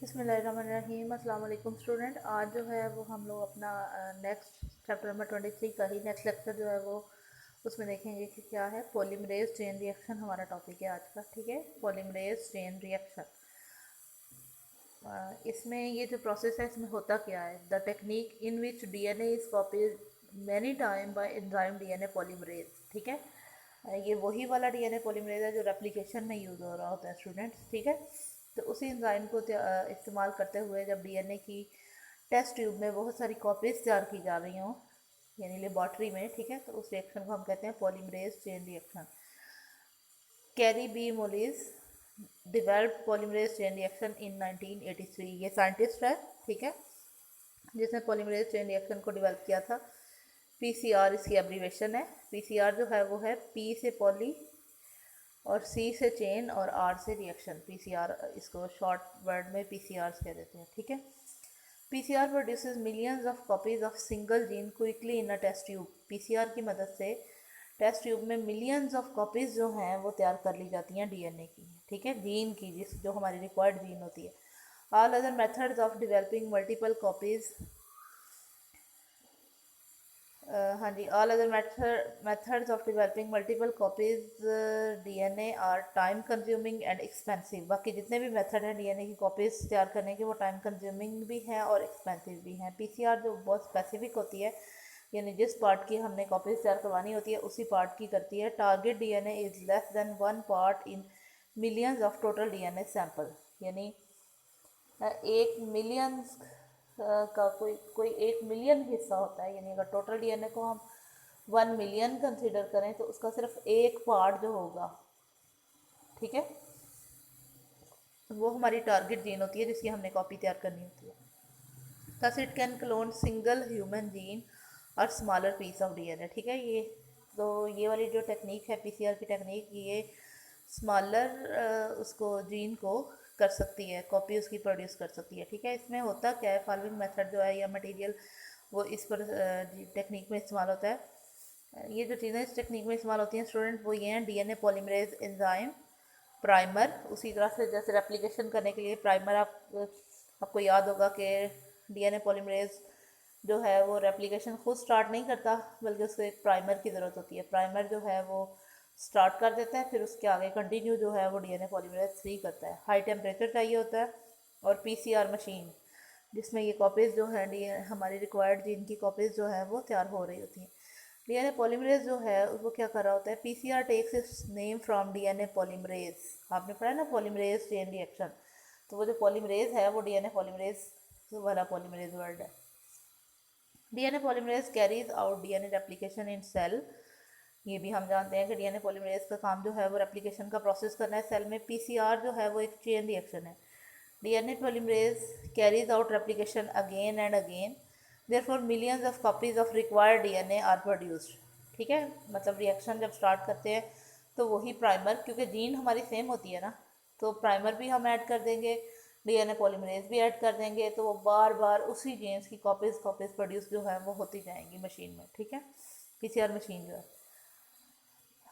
बिस्मिल्लाहिर्रहमानिर्रहीम। अस्सलाम वालेकुम स्टूडेंट। आज जो है वो हम लोग अपना नेक्स्ट चैप्टर नंबर 23 का ही नेक्स्ट लेक्चर जो है वो उसमें देखेंगे कि क्या है। पॉलीमरेज चेन रिएक्शन हमारा टॉपिक है आज का। ठीक है, पॉलीमरेज चेन रिएक्शन। इसमें ये जो प्रोसेस है इसमें होता क्या है। The technique in which DNA is copies many time bye enzyme DNA polymerase. ठीक है, ये वही वाला डीएनए पॉलीमरेज है जो रेप्लिकेशन में यूज़ हो रहा होता है स्टूडेंट्स। ठीक है, तो उसी एंजाइम को इस्तेमाल करते हुए जब डीएनए की टेस्ट ट्यूब में बहुत सारी कॉपीज तैयार की जा रही हों, यानी लेबॉर्ट्री में, ठीक है, तो उस रिएक्शन को हम कहते हैं polymerase chain reaction. Kary B Mullis develop polymerase chain reaction in 1983। ये साइंटिस्ट है, ठीक है, जिसने पॉलीमरेज चेन रिएक्शन को डेवलप किया था। पीसीआर इसकी एब्रीवेशन है। पीसीआर जो है वो है पी से पॉली और सी से चेन और आर से रिएक्शन। पीसीआर इसको शॉर्ट वर्ड में पीसीआर कह देते हैं। ठीक है, PCR produces millions of copies of single gene quickly in a test tube. PCR की मदद से टेस्ट ट्यूब में मिलियंस ऑफ कॉपीज जो हैं वो तैयार कर ली जाती हैं डीएनए की। ठीक है, जीन की, जिस जो हमारी रिक्वायर्ड जीन होती है। All other methods of developing multiple copies, हाँ जी, all other methods of developing multiple copies DNA are time consuming and expensive. बाकी जितने भी मेथड हैं डीएनए की कॉपीज तैयार करने के, वो टाइम कंज्यूमिंग भी हैं और एक्सपेंसिव भी हैं। पीसीआर जो बहुत स्पेसिफिक होती है, यानी जिस पार्ट की हमने कॉपीज तैयार करवानी होती है उसी पार्ट की करती है। Target DNA is less than 1 part in millions of total DNA sample. यानी एक मिलियन का कोई कोई 1 मिलियन हिस्सा होता है। यानी अगर टोटल डीएनए को हम 1 मिलियन कंसिडर करें तो उसका सिर्फ एक पार्ट जो होगा, ठीक है, वो हमारी टारगेट जीन होती है जिसकी हमने कॉपी तैयार करनी होती है। Thus it can clone single human gene और स्मॉलर पीस ऑफ डीएनए। ठीक है, ये तो ये वाली जो टेक्निक है पीसीआर की टेक्निक, ये स्मॉलर उसको जीन को कर सकती है, कॉपी उसकी प्रोड्यूस कर सकती है। ठीक है, इसमें होता क्या है, फॉलोइंग मेथड जो है या मटेरियल वो इस पर टेक्निक में इस्तेमाल होता है। ये जो चीज़ें इस टेक्निक में इस्तेमाल होती हैं स्टूडेंट वो ये हैं। डीएनए पॉलीमरेज एंजाइम, प्राइमर, उसी तरह से जैसे रेप्लिकेशन करने के लिए प्राइमर, आपको याद होगा कि डीएनए पॉलीमरेज जो है वो रेप्लिकेशन खुद स्टार्ट नहीं करता, बल्कि उसको एक प्राइमर की ज़रूरत होती है। प्राइमर जो है वो स्टार्ट कर देता है, फिर उसके आगे कंटिन्यू जो है वो डीएनए पॉलीमरेज 3 करता है। हाई टेम्परेचर चाहिए होता है। और पीसीआर मशीन जिसमें ये कॉपीज़ जो है हमारी रिक्वायर्ड जीन की कॉपीज़ जो है वो तैयार हो रही होती हैं। डीएनए पॉलीमरेज जो है वो क्या कर रहा होता है, PCR takes its name from DNA polymerase. आपने पढ़ा है ना पॉलीमरेज चेन रिएक्शन, तो वो जो पॉलीमरेज है वो डीएनए पॉलीमरेज वाला पॉलीमरेज वर्ड है। DNA polymerase carries out DNA replication in cell. ये भी हम जानते हैं कि डीएनए पॉलीमरेज का काम जो है वो रेप्लिकेशन का प्रोसेस करना है सेल में। पीसीआर जो है वो एक चेन रिएक्शन है। DNA polymerase carries out replication again and again, therefore millions of copies of required DNA are produced. ठीक है, मतलब रिएक्शन जब स्टार्ट करते हैं तो वही प्राइमर, क्योंकि जीन हमारी सेम होती है ना, तो प्राइमर भी हम ऐड कर देंगे, डीएनए पॉलीमरेज भी ऐड कर देंगे, तो वो बार बार उसी जीन्स की कॉपीज कॉपीज प्रोड्यूस जो है वो होती जाएंगी मशीन में। ठीक है, पीसीआर मशीन जो है।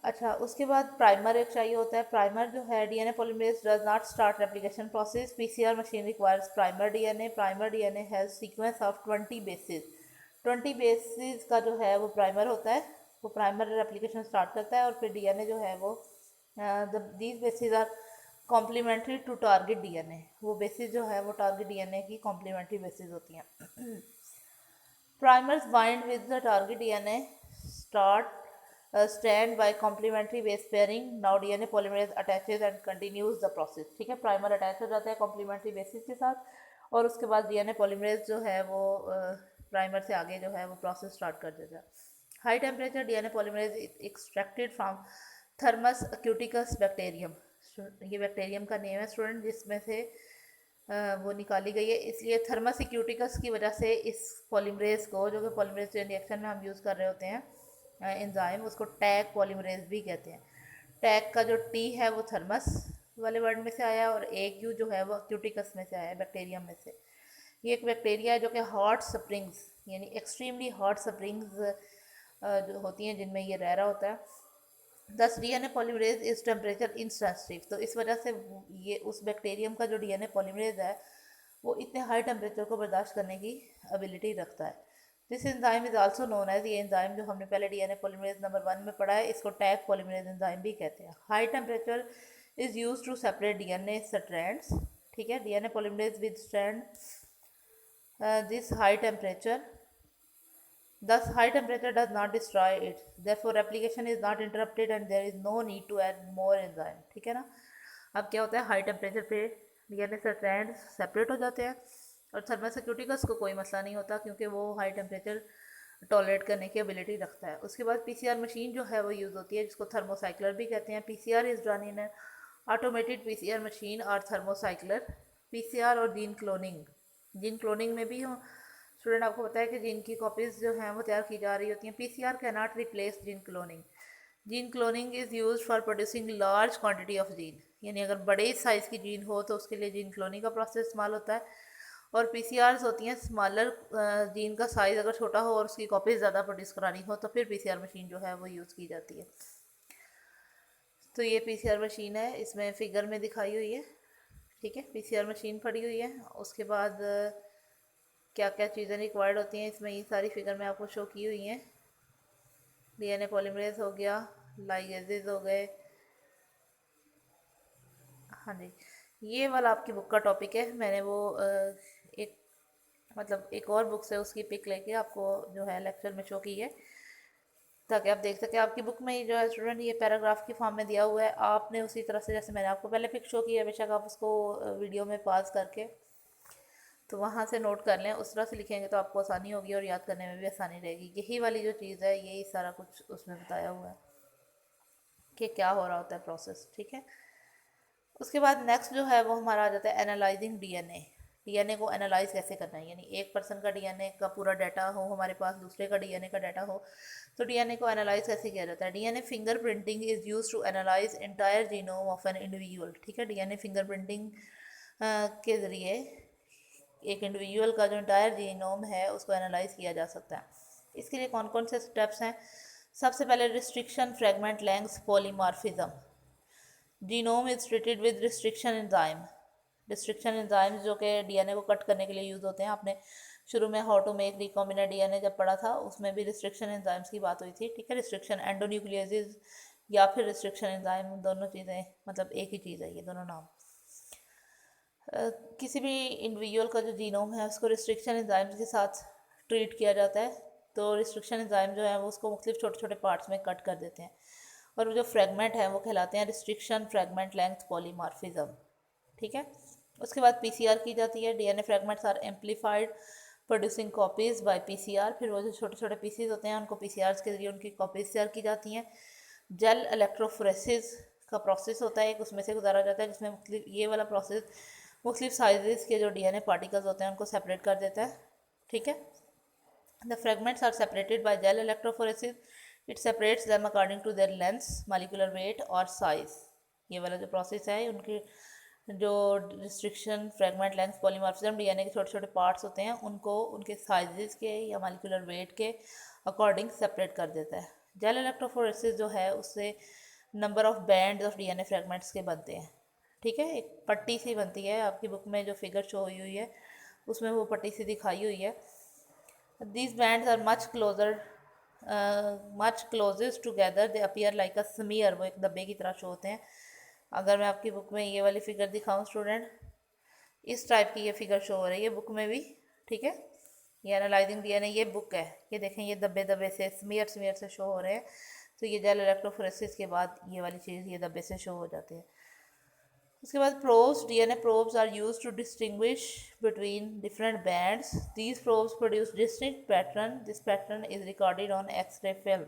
अच्छा, उसके बाद प्राइमर एक चाहिए होता है। प्राइमर जो है, DNA polymerase does not start replication process, PCR machine requires primer DNA. Primer DNA has sequence of 20 basis. 20 basis का जो है वो प्राइमर होता है। वो प्राइमर रेप्लिकेशन स्टार्ट करता है और फिर डीएनए जो है वो these bases are complementary to target DNA. वो बेसिस जो है वो टारगेट डीएनए की कॉम्प्लीमेंट्री बेसिस होती हैं। Primers bind with the target DNA, start stand by complementary base pairing. Now DNA polymerase attaches and continues the process. ठीक है, primer attach हो जाता है कॉम्प्लीमेंट्री बेसिस के साथ और उसके बाद डीएनए पॉलीमरेज जो है वो प्राइमर से आगे जो है वो प्रोसेस स्टार्ट कर देता है। High temperature DNA polymerase extracted from Thermus aquaticus bacterium. ये बैक्टीरियम का नेम है स्टूडेंट, जिसमें से वो निकाली गई है। इसलिए थर्मस एक्यूटिकस की वजह से इस पॉलीमरेज को, जो कि पॉलीमरेज चेन रिएक्शन में हम यूज़ कर रहे होते हैं एंजाइम, उसको टैग पॉलीमरेज भी कहते हैं। टैग का जो टी है वो थर्मस वाले वर्ड में से आया और एक यू जो है वो एक्यूटिकस में से आया, बैक्टीरियम में से। ये एक बैक्टीरिया है जो कि हॉट स्प्रिंग्स, यानी एक्सट्रीमली हॉट स्प्रिंग्स जो होती हैं जिनमें ये रह रहा होता है। दस DNA polymerase is temperature insensitive. तो इस वजह से ये उस बैक्टीरियम का जो डीएनए पॉलीमरेज है वो इतने हाई टेम्परेचर को बर्दाश्त करने की एबिलिटी रखता है। This enzyme is also known as, ये एंजाइम जो हमने पहले डीएनए पॉलीमरेज नंबर 1 में पढ़ा है, इसको टैग पॉलीमरेज एंजाइम भी कहते हैं। High temperature is use to separate DNA strands, ठीक है, DNA polymerase with strand this high temperature, thus high temperature does not destroy it, therefore replication is not interrupted and there is no need to add more enzyme, ठीक है ना। अब क्या होता है, high temperature पे डीएनए स्ट्रैंड सेपरेट हो जाते हैं और थर्मल सिक्योरिटी का कोई मसला नहीं होता क्योंकि वो हाई टेम्परेचर टॉलरेट करने की एबिलिटी रखता है। उसके बाद पीसीआर मशीन जो है वो यूज़ होती है, जिसको थर्मोसाइक्लर भी कहते हैं। PCR is done in automated PCR machine और थर्मोसाइक्लर। पीसीआर और जीन क्लोनिंग में भी स्टूडेंट आपको पता है कि जीन की कॉपीज़ जो हैं वो तैयार की जा रही होती हैं। PCR can not replace gene cloning. Gene cloning is use for producing large quantity of gene, यानी अगर बड़े साइज़ की जीन हो तो उसके लिए जीन क्लोनिंग का प्रोसेस इस्तेमाल होता है। और पीसीआरस होती हैं स्मॉलर, जीन का साइज़ अगर छोटा हो और उसकी कॉपीज़ ज़्यादा प्रोड्यूस करानी हो तो फिर पीसीआर मशीन जो है वो यूज़ की जाती है। तो ये पीसीआर मशीन है, इसमें फिगर में दिखाई हुई है, ठीक है, पीसीआर मशीन पड़ी हुई है। उसके बाद क्या क्या चीज़ें रिक्वायर्ड होती हैं इसमें, ये सारी फिगर में आपको शो की हुई हैं। डीएनए पॉलीमरेज हो गया, लाइगेजेस हो गए, हाँ जी, ये वाला आपकी बुक का टॉपिक है। मैंने वो एक मतलब एक और बुक से उसकी पिक लेके आपको जो है लेक्चर में शो की है ताकि आप देख सकें। आपकी बुक में जो है स्टूडेंट ये पैराग्राफ की फॉर्म में दिया हुआ है, आपने उसी तरह से जैसे मैंने आपको पहले पिक शो की है, बेशक आप उसको वीडियो में पॉज करके तो वहाँ से नोट कर लें, उस तरह से लिखेंगे तो आपको आसानी होगी और याद करने में भी आसानी रहेगी। यही वाली जो चीज़ है यही सारा कुछ उसमें बताया हुआ है कि क्या हो रहा होता है प्रोसेस, ठीक है। उसके बाद नेक्स्ट जो है वो हमारा आ जाता है एनालाइजिंग डीएनए। डीएनए को एनालाइज कैसे करना है, यानी एक पर्सन का डीएनए का पूरा डाटा हो हमारे पास, दूसरे का डीएनए का डाटा हो, तो डीएनए को एनालाइज कैसे किया जाता है। DNA fingerprinting is use to analyse entire genome of an individual, ठीक है। डीएनए फिंगरप्रिंटिंग के ज़रिए एक इंडिविजुअल का जो इंटायर जीनोम है उसको एनालाइज किया जा सकता है। इसके लिए कौन कौन से स्टेप्स हैं, सबसे पहले restriction fragment length polymorphism. Genome is treated with restriction enzyme. Restriction enzyme जो कि डीएनए को कट करने के लिए यूज़ होते हैं, आपने शुरू में how to make recombinant DNA जब पढ़ा था उसमें भी रिस्ट्रिक्शन एंजाइम्स की बात हुई थी, ठीक है। रिस्ट्रिक्शन एंडोन्यूक्लियोसिस या फिर रिस्ट्रिक्शन एंजाइम, दोनों चीज़ें मतलब एक ही चीज़ है, ये दोनों नाम। किसी भी इंडिविजुअल का जो जीनोम है उसको रिस्ट्रिक्शन एंजाइम्स के साथ ट्रीट किया जाता है, तो रिस्ट्रिक्शन एंजाइम जो है वो उसको मुख्तलिफ छोटे छोटे पार्ट्स में कट कर देते हैं और जो फ्रेगमेंट है वो कहलाते हैं रिस्ट्रिक्शन फ्रेगमेंट लेंथ पॉलीमॉर्फिज्म, ठीक है। उसके बाद पीसीआर की जाती है। DNA fragments are amplified producing copies by PCR. फिर वो जो छोटे छोटे पीसीज होते हैं उनको पीसीआर के जरिए उनकी कॉपीज़ तैयार की जाती हैं। जेल इलेक्ट्रोफोरेसिस का प्रोसेस होता है एक, उसमें से गुजारा जाता है जिसमें मुख्तलिफ ये वाला प्रोसेस मुख्तलिफ साइजेस के जो डीएनए पार्टिकल्स होते हैं उनको सेपरेट कर देता है, ठीक है। The fragments are separated by gel electrophoresis, it separates them according to their length, molecular weight और साइज। ये वाला जो प्रोसेस है उनकी जो restriction fragment length polymorphism, DNA के छोटे छोटे पार्ट्स होते हैं उनको उनके साइजेस के या मॉलिक्यूलर वेट के अकॉर्डिंग सेपरेट कर देता है। जेल इलेक्ट्रोफोरेसिस जो है उससे number of band of DNA fragments के बनते हैं, ठीक है। एक पट्टी सी बनती है, आपकी बुक में जो फिगर शो हुई है उसमें वो पट्टी सी दिखाई हुई है। These bands are much closest together, they appear like a smear, वो एक डब्बे की तरह शो होते हैं। अगर मैं आपकी बुक में ये वाली फिगर दिखाऊं स्टूडेंट, इस टाइप की ये फिगर शो हो रही है बुक में भी, ठीक है। ये एनालाइजिंग डीएनए ये बुक है, ये देखें ये दब्बे दब्बे से स्मीयर स्मीयर से शो हो रहे हैं। तो ये जेल इलेक्ट्रोफोरेसिस के बाद ये वाली चीज़ ये दब्बे से शो हो जाती है। उसके बाद probes, DNA probes are use to distinguish between different bands. These probes produce distinct pattern, this pattern is recorded on X-ray film.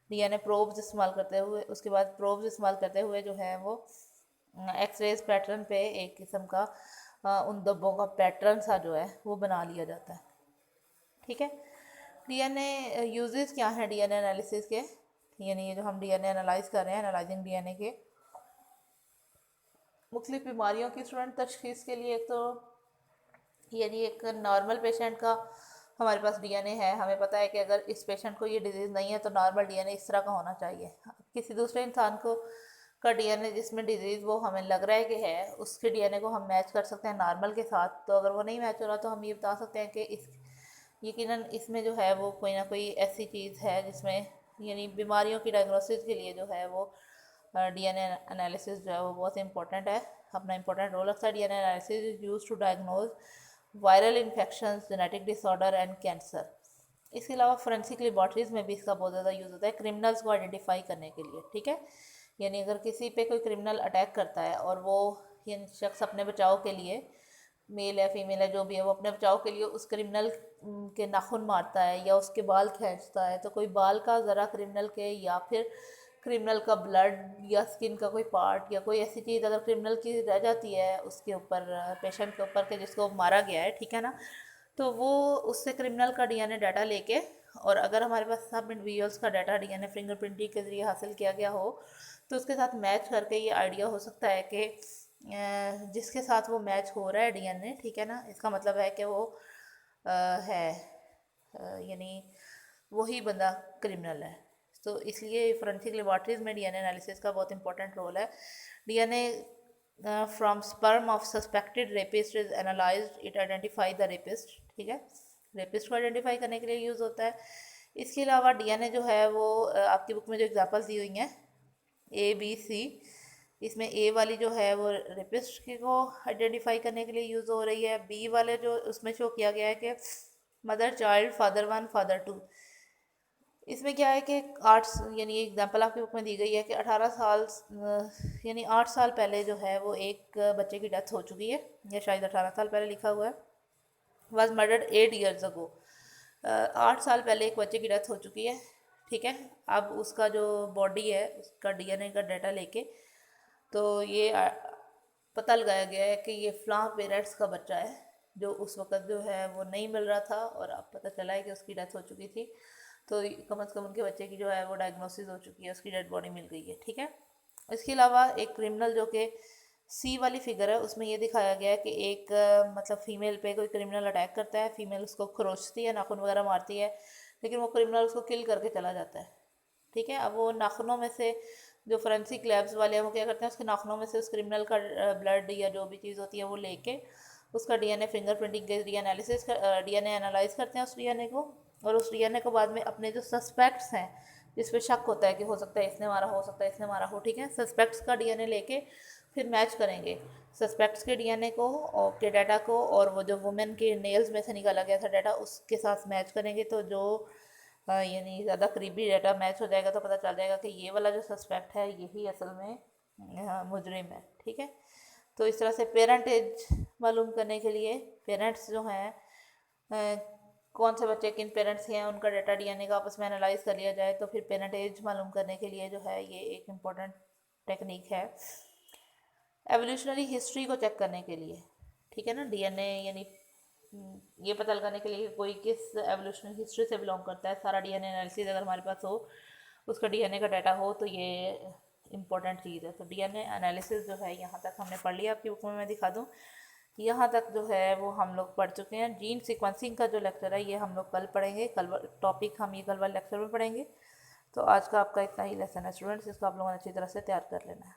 DNA probes इस्तेमाल करते हुए, उसके बाद प्रोब्स इस्तेमाल करते हुए जो है वो एक्सरेज पैटर्न पे एक किस्म का उन धब्बों का पैटर्न सा जो है वो बना लिया जाता है, ठीक है। डीएनए यूजेस क्या है डीएनए एनालिसिस के, यानी ये जो हम डीएनए एनालाइज कर रहे हैं, एनालाइजिंग डीएनए के मुख्तलिफ बीमारियों की स्टूडेंट तशखीस के लिए, एक तो यानी एक नॉर्मल पेशेंट का हमारे पास डीएनए है, हमें पता है कि अगर इस पेशेंट को ये डिजीज़ नहीं है तो नॉर्मल डीएनए इस तरह का होना चाहिए। किसी दूसरे इंसान को का डीएनए जिसमें डिजीज़ वो हमें लग रहा है कि है, उसके डीएनए को हम मैच कर सकते हैं नॉर्मल के साथ। तो अगर वो नहीं मैच हो रहा तो हम ये बता सकते हैं कि इस यकीनन इसमें जो है वो कोई ना कोई ऐसी चीज़ है जिसमें यानी बीमारियों की डायग्नोसिस के लिए जो है वो डीएनए एनालिसिस जो है वो बहुत इंपॉर्टेंट है, अपना इंपॉर्टेंट रोल रखता है। DNA analysis is use to diagnose viral infections, genetic disorder and cancer. इसके अलावा फोरेंसिक लेबॉर्ट्रीज में भी इसका बहुत ज़्यादा यूज़ होता है क्रिमिनल्स को आइडेंटिफाई करने के लिए, ठीक है। यानी अगर किसी पे कोई क्रिमिनल अटैक करता है और वो यानी शख्स अपने बचाव के लिए, मेल या फीमेल है जो भी है, वो अपने बचाव के लिए उस क्रिमिनल के नाखून मारता है या उसके बाल खींचता है, तो कोई बाल का ज़रा क्रिमिनल के या फिर क्रिमिनल का ब्लड या स्किन का कोई पार्ट या कोई ऐसी चीज़ अगर क्रिमिनल की रह जाती है उसके ऊपर, पेशेंट के ऊपर के जिसको मारा गया है, ठीक है ना, तो वो उससे क्रिमिनल का डीएनए डाटा लेके, और अगर हमारे पास सब इंडिविजुअल्स का डाटा डीएनए फिंगरप्रिंटिंग के ज़रिए हासिल किया गया हो तो उसके साथ मैच करके ये आइडिया हो सकता है कि जिसके साथ वो मैच हो रहा है डीएनए, ठीक है ना, इसका मतलब है कि वो है यानी वही बंदा क्रिमिनल है। तो इसलिए फोरेंसिक लेबॉर्ट्रीज में डीएनए एनालिसिस का बहुत इंपॉर्टेंट रोल है। DNA from sperm of suspected rapist is analysed, it identify the rapist, ठीक है, रेपिस्ट को आइडेंटिफाई करने के लिए यूज़ होता है। इसके अलावा डीएनए जो है वो आपकी बुक में जो एग्जांपल्स दी हुई हैं ABC, इसमें A वाली जो है वो रेपिस्ट को आइडेंटिफाई करने के लिए यूज़ हो रही है। B वाले जो उसमें शो किया गया है कि मदर चाइल्ड फादर 1 फादर 2, इसमें क्या है कि 8 यानी एग्जांपल आपकी बुक में दी गई है कि 18 साल यानी 8 साल पहले जो है वो एक बच्चे की डेथ हो चुकी है, या शायद 18 साल पहले लिखा हुआ है, वॉज मर्डर्ड 8 years ago। 8 साल पहले एक बच्चे की डेथ हो चुकी है, ठीक है। अब उसका जो बॉडी है उसका डीएनए का डाटा लेके तो ये पता लगाया गया है कि ये फ्लां पेरेंट्स का बच्चा है जो उस वक़्त जो है वो नहीं मिल रहा था, और अब पता चला है कि उसकी डेथ हो चुकी थी। तो कम से कम उनके बच्चे की जो है वो डायग्नोसिस हो चुकी है, उसकी डेड बॉडी मिल गई है, ठीक है। इसके अलावा एक क्रिमिनल जो कि C वाली फिगर है उसमें ये दिखाया गया है कि एक मतलब फीमेल पे कोई क्रिमिनल अटैक करता है, फीमेल उसको खरोचती है, नाखून वगैरह मारती है, लेकिन वो क्रिमिनल उसको किल करके चला जाता है, ठीक है। अब वो नाखूनों में से जो फोरेंसिक लैब्स वाले हैं वो क्या करते हैं, उसके नाखूनों में से उस क्रिमिनल का ब्लड या जो भी चीज़ होती है वो लेके उसका डीएनए फिंगरप्रिंटिंग के जरिए एनालिसिस कर डीएनए एनालाइज करते हैं उस डीएनए को, और उस डीएनए को बाद में अपने जो सस्पेक्ट्स हैं जिस पे शक होता है कि हो सकता है इसने मारा, हो सकता है इसने मारा हो, ठीक है, सस्पेक्ट्स का डीएनए लेके फिर मैच करेंगे सस्पेक्ट्स के डीएनए को और के डाटा को, और वो जो वुमेन के नेल्स में से निकाला गया था डाटा उसके साथ मैच करेंगे, तो जो यानी ज़्यादा करीबी डाटा मैच हो जाएगा तो पता चल जाएगा कि ये वाला जो सस्पेक्ट है यही असल में मुजरिम है, ठीक है। तो इस तरह से पेरेंट एज मालूम करने के लिए पेरेंट्स जो हैं कौन से बच्चे किन पेरेंट्स हैं उनका डाटा डीएनए का आपस में एनालाइज कर लिया जाए, तो फिर पेरेंट एज मालूम करने के लिए जो है ये एक इम्पॉर्टेंट टेक्निक है एवोल्यूशनरी हिस्ट्री को चेक करने के लिए, ठीक है ना। डीएनए यानी ये पता लगाने के लिए कि कोई किस एवोल्यूशनरी हिस्ट्री से बिलोंग करता है, सारा डीएनए एनालिसिस अगर हमारे पास हो, उसका डीएनए का डाटा हो, तो ये इम्पोर्टेंट चीज़ है। तो डीएनए एनालिसिस जो है यहाँ तक हमने पढ़ लिया, आपकी बुक में मैं दिखा दूँ, यहाँ तक जो है वो हम लोग पढ़ चुके हैं। जीन सीक्वेंसिंग का जो लेक्चर है ये हम लोग कल पढ़ेंगे, कल टॉपिक हम ये कल वाले लेक्चर में पढ़ेंगे। तो आज का आपका इतना ही लेसन है स्टूडेंट्स, इसको आप लोगों ने अच्छी तरह से तैयार कर लेना है।